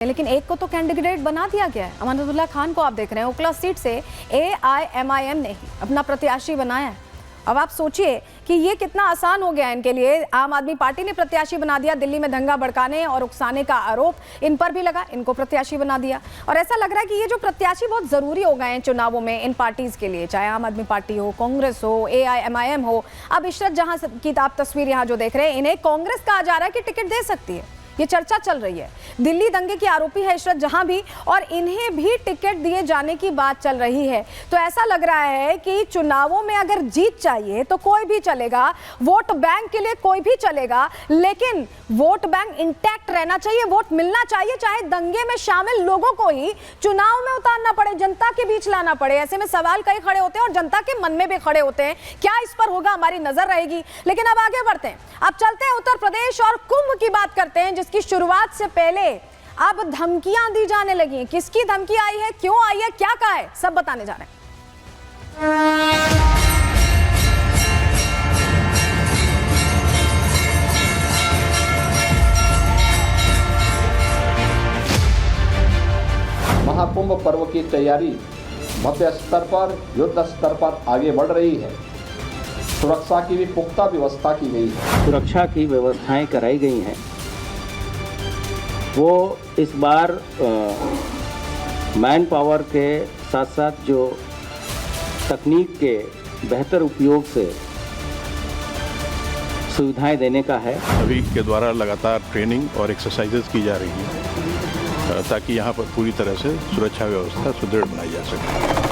लेकिन एक को तो कैंडिडेट बना दिया गया है। अमानतुल्लाह खान को आप देख रहे हैं, ओखला सीट से AIMIM ने अपना प्रत्याशी बनाया है। अब आप सोचिए कि ये कितना आसान हो गया है इनके लिए। आम आदमी पार्टी ने प्रत्याशी बना दिया, दिल्ली में दंगा भड़काने और उकसाने का आरोप इन पर भी लगा, इनको प्रत्याशी बना दिया। और ऐसा लग रहा है कि ये जो प्रत्याशी बहुत जरूरी हो गए हैं चुनावों में इन पार्टीज के लिए, चाहे आम आदमी पार्टी हो, कांग्रेस हो, AIMIM हो। अब इशरत जहां की आप तस्वीर यहाँ जो देख रहे हैं, इन्हें कांग्रेस कहा जा रहा है कि टिकट दे सकती है। ये चर्चा चल रही है। दिल्ली दंगे की आरोपी है इशरत जहां भी, और इन्हें भी टिकट दिए जाने की बात चल रही है। तो ऐसा लग रहा है कि चुनावों में अगर जीत चाहिए तो कोई भी चलेगा, वोट बैंक के लिए कोई भी चलेगा, लेकिन वोट बैंक इंटैक्ट रहना चाहिए, वोट मिलना चाहिए, चाहे दंगे में शामिल लोगों को ही चुनाव में उतारना पड़े, जनता के बीच लाना पड़े। ऐसे में सवाल कई खड़े होते हैं और जनता के मन में भी खड़े होते हैं। क्या इस पर होगा, हमारी नजर रहेगी। लेकिन अब आगे बढ़ते हैं, अब चलते हैं उत्तर प्रदेश और कुंभ की बात करते हैं, जिसकी शुरुआत से पहले अब धमकियां दी जाने लगी हैं। किसकी धमकी आई है, क्यों आई है, क्या कहा है, सब बताने जा रहे हैं। महाकुंभ पर्व की तैयारी मध्य स्तर पर, युद्ध स्तर पर आगे बढ़ रही है। सुरक्षा की भी पुख्ता व्यवस्था की गई है। सुरक्षा की व्यवस्थाएं कराई गई हैं। वो इस बार मैन पावर के साथ साथ जो तकनीक के बेहतर उपयोग से सुविधाएं देने का है। सभी के द्वारा लगातार ट्रेनिंग और एक्सरसाइजेज की जा रही है ताकि यहाँ पर पूरी तरह से सुरक्षा व्यवस्था सुदृढ़ बनाई जा सके।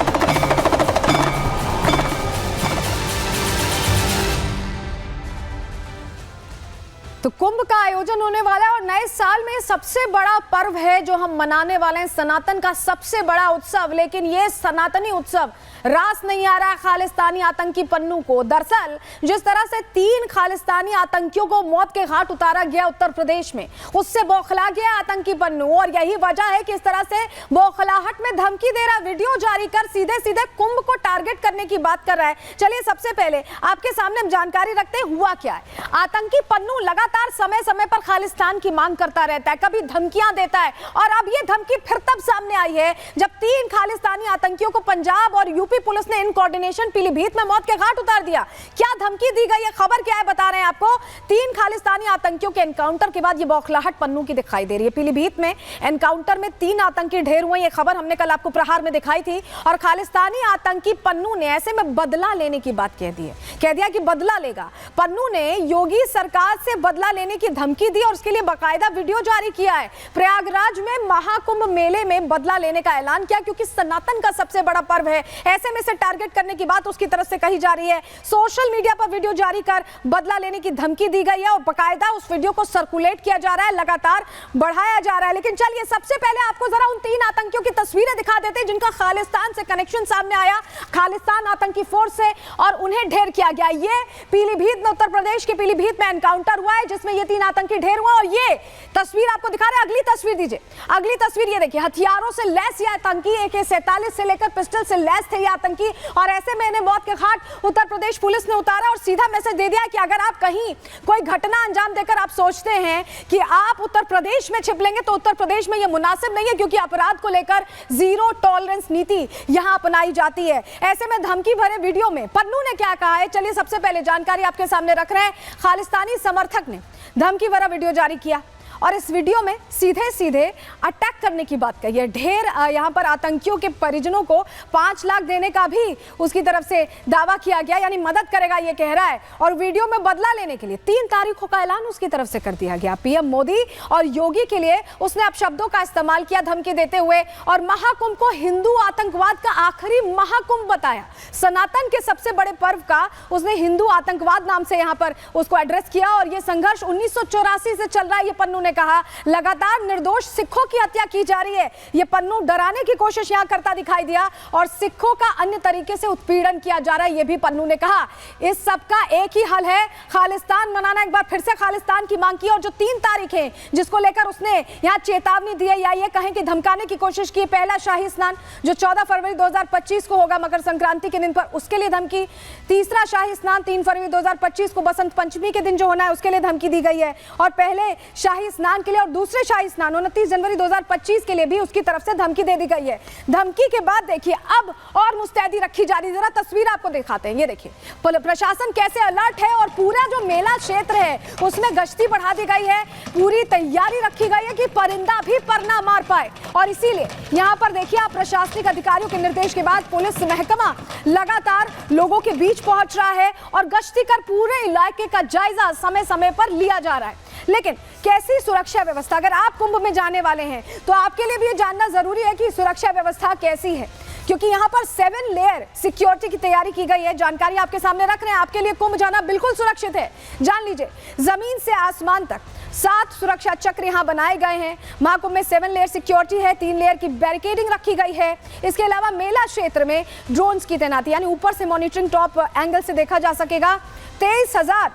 तो कुंभ का आयोजन होने वाला है और नए साल में सबसे बड़ा पर्व है जो हम मनाने वाले हैं, सनातन का सबसे बड़ा उत्सव। लेकिन ये सनातनी उत्सव रास नहीं आ रहा खालिस्तानी आतंकी पन्नू को। दरअसल जिस तरह से 3 खालिस्तानी आतंकियों को मौत के घाट उतारा गया उत्तर प्रदेश में, उससे बौखला गया आतंकी पन्नू। और यही वजह है कि इस तरह से बौखलाहट में धमकी दे रहा, वीडियो जारी कर सीधे सीधे कुंभ को टारगेट करने की बात कर रहा है। चलिए सबसे पहले आपके सामने हम जानकारी रखते हैं, हुआ क्या है। आतंकी पन्नू लगातार समय समय पर खालिस्तान की मांग करता रहता है, कभी धमकियां देता है, और अब ये धमकी फिर तब सामने आई है जब 3 खालिस्तानी आतंकियों को पंजाब और यूपी पुलिस ने इन कोऑर्डिनेशन पीलीभीत में मौत के घाट उतार दिया। क्या धमकी दी गई है, खबर क्या है, बता रहे हैं आपको। 3 खालिस्तानी आतंकियों के एनकाउंटर के बाद ये बौखलाहट पन्नू की दिखाई दे रही है। पीलीभीत में एनकाउंटर में 3 आतंकी ढेर हुए, ये खबर हमने कल आपको प्रहार में दिखाई थी। और खालिस्तानी आतंकी पन्नू ने ऐसे में बदला लेने की बात कह दी है, कह दिया कि बदला लेगा। पन्नू ने योगी सरकार से बदला लेने की धमकी दी और उसके लिए बाकायदा वीडियो जारी किया है। प्रयागराज में महाकुंभ मेले में बदला लेने का ऐलान किया, क्योंकि सनातन का सबसे बड़ा पर्व है। ऐसे में से टारगेट करने की बात उसकी तरफ से कही जा रही है। सोशल मीडिया पर वीडियो जारी कर बदला लेने की धमकी दी गई है और बाकायदा उस वीडियो को सर्कुलेट किया जा रहा है, लगातार बढ़ाया जा रहा है। लेकिन चलिए सबसे पहले आपको जरा उन 3 आतंकियों की तस्वीरें दिखा देते हैं जिनका खालिस्तान से कनेक्शन सामने आया, खालिस्तान आतंकी फोर्स से, और उन्हें ढेर किया गया। ये पीलीभीत में, उत्तर प्रदेश के पीलीभीत में एनकाउंटर हुआ है जिसमें ये 3 आतंकी ढेर हुआ। और ये तस्वीर आपको दिखा रहे हैं, अगली तस्वीर दीजिए, अगली तस्वीर ये देखिए। हथियारों से लैस ये आतंकी, AK-47 से लेकर पिस्टल से लैस थे ये आतंकी, और ऐसे में इन्हें मौत के घाट उत्तर प्रदेश पुलिस ने उतारा और सीधा मैसेज दे दिया कि अगर आप कहीं कोई घटना अंजाम देकर आप सोचते हैं कि आप उत्तर प्रदेश में छिप लेंगे तो उत्तर प्रदेश में यह मुनासिब नहीं है, क्योंकि अपराध को लेकर जीरो टॉलरेंस नीति यहां अपनाई जाती है। ऐसे में धमकी भरे वीडियो में पन्नू ने क्या कहा है, चलिए सबसे पहले जानकारी आपके सामने रख रहे हैं। खालिस्तानी समर्थक ने धमकी भरा वीडियो जारी किया और इस वीडियो में सीधे सीधे अटैक करने की बात कही है। ढेर यहाँ पर आतंकियों के परिजनों को 5 लाख देने का भी उसकी तरफ से दावा किया गया, यानी मदद करेगा ये कह रहा है। और वीडियो में बदला लेने के लिए 3 तारीखों का ऐलान उसकी तरफ से कर दिया गया। PM मोदी और योगी के लिए उसने अपशब्दों का इस्तेमाल किया धमकी देते हुए, और महाकुंभ को हिंदू आतंकवाद का आखिरी महाकुंभ बताया। सनातन के सबसे बड़े पर्व का उसने हिंदू आतंकवाद नाम से यहाँ पर उसको एड्रेस किया। और ये संघर्ष 1984 से चल रहा है, ये पन्नू ने कहा। लगातार निर्दोष सिखों की हत्या की जा रही है, ये पन्नू डराने की कोशिश यहां करता दिखाई दिया, और सिखों का अन्य तरीके से उत्पीड़न किया जा रहा है, ये भी पन्नू ने कहा। इस सब का एक ही हल है, खालिस्तान मनाना। एक बार फिर से खालिस्तान की मांग की, और जो 3 तारीख है जिसको लेकर उसने यहां चेतावनी दी है, या ये कहें कि धमकाने की कोशिश की। पहला शाही स्नान जो 14 फरवरी 2025 को होगा, मकर संक्रांति के दिन पर, उसके लिए धमकी। तीसरा शाही स्नान 3 फरवरी 2025 को बसंत पंचमी के दिन जो होना है, उसके लिए धमकी दी गई है। और पहले शाही स्नान के लिए और दूसरे शाही स्नान 29 जनवरी 2025 के लिए भी उसकी तरफ से धमकी दे दी गई है। धमकी के बाद देखिए अब और मुस्तैदी रखी जा रही है। जरा तस्वीर आपको दिखाते हैं, ये देखिए प्रशासन कैसे अलर्ट है और पूरा जो मेला क्षेत्र है उसमें गश्ती बढ़ा दी गई है। पूरी तैयारी रखी गई है कि परिंदा भी पर ना मार पाए और इसीलिए यहाँ पर देखिए आप प्रशासनिक अधिकारियों के निर्देश के बाद पुलिस महकमा लगातार लोगों के बीच पहुंच रहा है और गश्ती कर पूरे इलाके का जायजा समय समय पर लिया जा रहा है। लेकिन कैसी सुरक्षा व्यवस्था, अगर आप कुंभ में जाने वाले हैं तो आपके लिए भी ये जानना जरूरी है कि सुरक्षा व्यवस्था कैसी है, क्योंकि यहाँ पर 7 लेयर सिक्योरिटी की तैयारी की गई है। जानकारी आपके सामने रख रहे हैं, आपके लिए कुंभ जाना बिल्कुल सुरक्षित है। जान लीजिए, जमीन से आसमान तक 7 सुरक्षा चक्र यहाँ बनाए गए हैं। महाकुंभ में 7 लेयर सिक्योरिटी है, 3 लेयर की बैरिकेडिंग रखी गई है। इसके अलावा मेला क्षेत्र में ड्रोन्स की तैनाती, यानी ऊपर से मॉनिटरिंग टॉप एंगल से देखा जा सकेगा। 23,000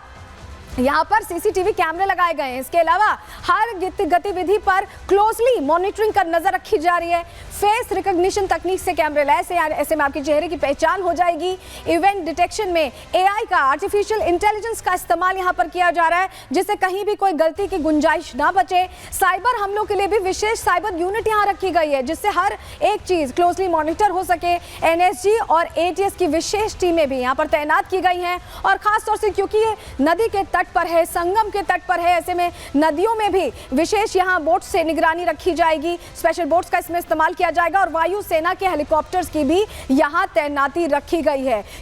यहाँ पर सीसीटीवी कैमरे लगाए गए हैं। इसके अलावा हर गतिविधि पर क्लोजली मॉनिटरिंग कर नजर रखी जा रही है। फेस रिकॉग्निशन तकनीक से कैमरे लैस है, ऐसे में आपके चेहरे की पहचान हो जाएगी। इवेंट डिटेक्शन में एआई का, आर्टिफिशियल इंटेलिजेंस का इस्तेमाल यहाँ पर किया जा रहा है, जिससे कहीं भी कोई गलती की गुंजाइश ना बचे। साइबर हमलों के लिए भी विशेष साइबर यूनिट यहाँ रखी गई है, जिससे हर एक चीज क्लोजली मॉनिटर हो सके। एनएसजी और एटीएस की विशेष टीमें भी यहाँ पर तैनात की गई हैं और खासतौर से क्योंकि ये नदी के तट पर है, संगम के तट पर है, ऐसे में नदियों में भी विशेष यहाँ बोट से निगरानी रखी जाएगी। स्पेशल बोट्स का इसमें इस्तेमाल किया जाएगा और वायु सेना के हेलीकॉप्टर्स की भी यहाँ तैनाती रखी गई है।